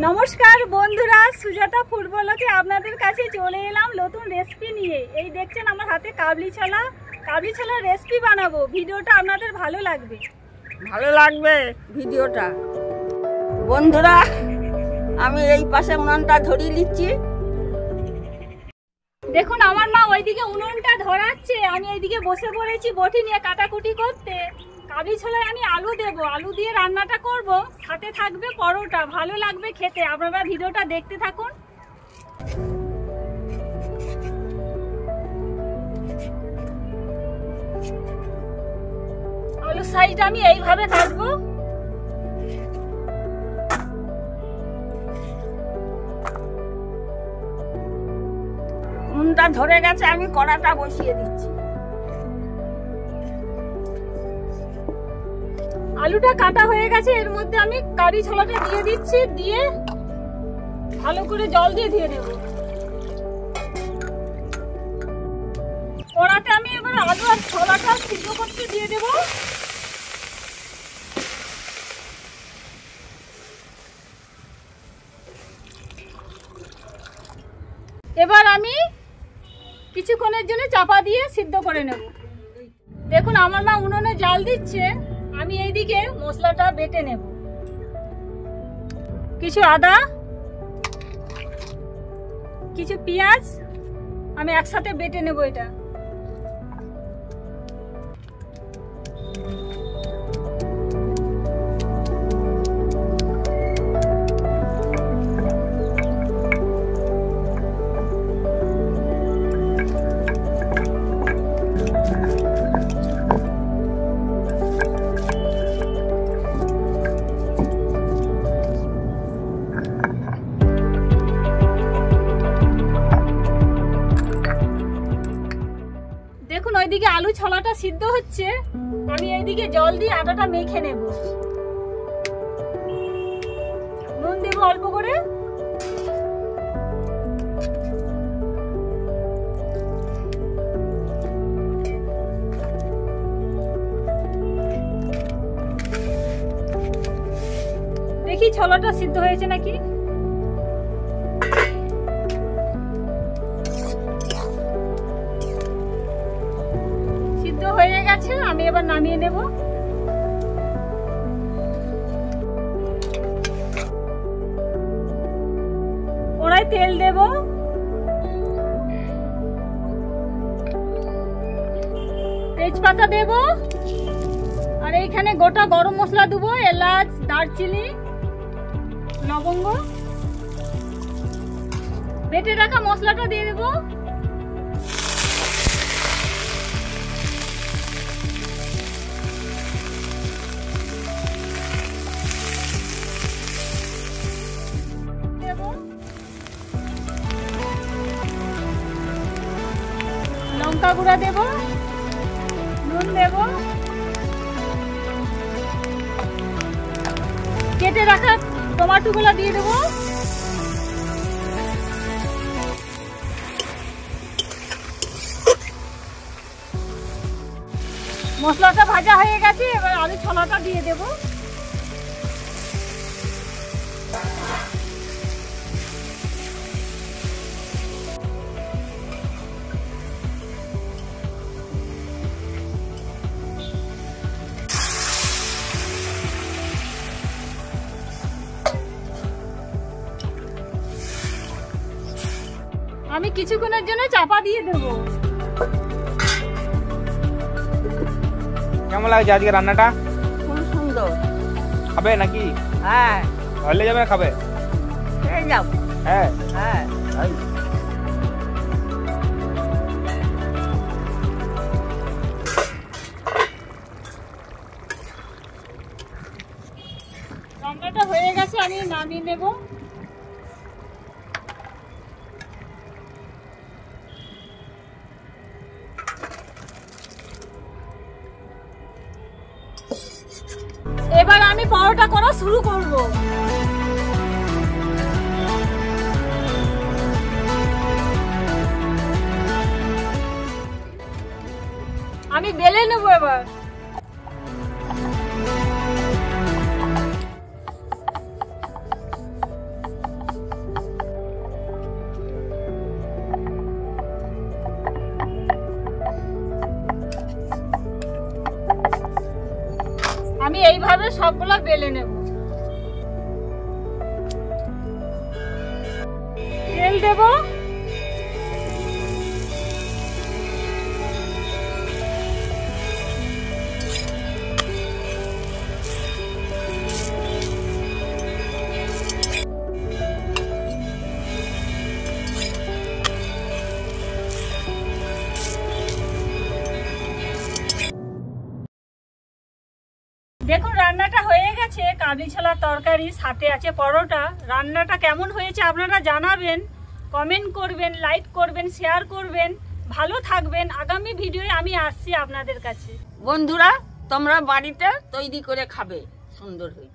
নমস্কার বন্ধুরা, সুজাতা ফুড ব্লগে আপনাদের কাছে চলে এলাম নতুন রেসিপি নিয়ে। এই দেখছেন আমার হাতে কাবলি ছোলার রেসিপি বানাবো। ভিডিওটা আপনাদের ভালো লাগবে ভিডিওটা। বন্ধুরা, আমি এই পাশে উনানটা ধরিয়ে নিচ্ছি। দেখুন আমার মা ওইদিকে উনুনটা ধরাচ্ছে, আমি এইদিকে বসে পড়েছি বটি নিয়ে কাটাকুটি করতে। কাবলি ছোলায় আমি আলু দেবো, আলু দিয়ে রান্নাটা করব, সাথে থাকবে পরোটা। ভালো লাগবে খেতে, আপনারা ভিডিওটা দেখতে থাকুন। আলুর সাইজটা আমি এইভাবে কাটবো। উনুনটা ধরে গেছে, আমি কড়াটা বসিয়ে দিচ্ছি। আলুটা কাটা হয়ে গেছে, এর মধ্যে আমি কাবলি ছোলাটা দিয়ে দিচ্ছি, দিয়ে ভালো করে জল দিয়ে ধুয়ে দেব। কড়াতে আমি এবার আলু আর ছোলাটা সিদ্ধ করতে দিয়ে দেব। এবার আমি কিছুক্ষণের জন্য চাপা দিয়ে সিদ্ধ করে নেব। দেখুন আমার মা উনুনে জাল দিচ্ছে, আমি এইদিকে মশলাটা বেটে নেব। কিছু আদা, কিছু পেঁয়াজ আমি একসাথে বেটে নেব। এটা ওইদিকে আলু ছোলাটা সিদ্ধ হচ্ছে, আমি এইদিকে জল দিয়ে আটাটা মেখে নেব। নুন দেব অল্প করে। দেখি ছোলাটা সিদ্ধ হয়েছে নাকি। হয়ে গেছে, আমি এবার নামিয়ে নেব। কড়াই তেল দেব, তেজপাতা দেব, আর এইখানে গোটা গরম মশলা দেবো, এলাচ, দারচিনি, লবঙ্গ। বেটে রাখা মশলাটা দিয়ে দেবো। লঙ্কা গুঁড়া দেব, নুন দেব, কেটে রাখা টমেটো গুলো দিয়ে দেব। মশলাটা ভাজা হয়ে গেছে, এবার আলু ছোলাটা দিয়ে দেব। আমি কিছুক্ষণের জন্য চাপা দিয়ে দেব। কেমন লাগছে আজকে রান্নাটা? খুব সুন্দর। খাবে নাকি? হ্যাঁ। হলে যাবে না খাবে? যাও। হ্যাঁ হ্যাঁ। রান্নাটা হয়ে গেছে, আমি নামিয়ে নেব। এবার আমি পরোটা করা শুরু করব। আমি বেলে নেব এবার। এইভাবে সবগুলো বেলে নেব। তেল দেব, দেখুন রান্নাটা হয়ে গেছে। কাবলি ছোলার তরকারি, সাথে আছে পরোটা। রান্নাটা কেমন হয়েছে আপনারা জানাবেন, কমেন্ট করবেন, লাইক করবেন, শেয়ার করবেন। ভালো থাকবেন। আগামী ভিডিওয়ে আমি আসছি আপনাদের কাছে। বন্ধুরা তোমরা বাড়িতে তৈরি করে খাবে, সুন্দর হয়েছে।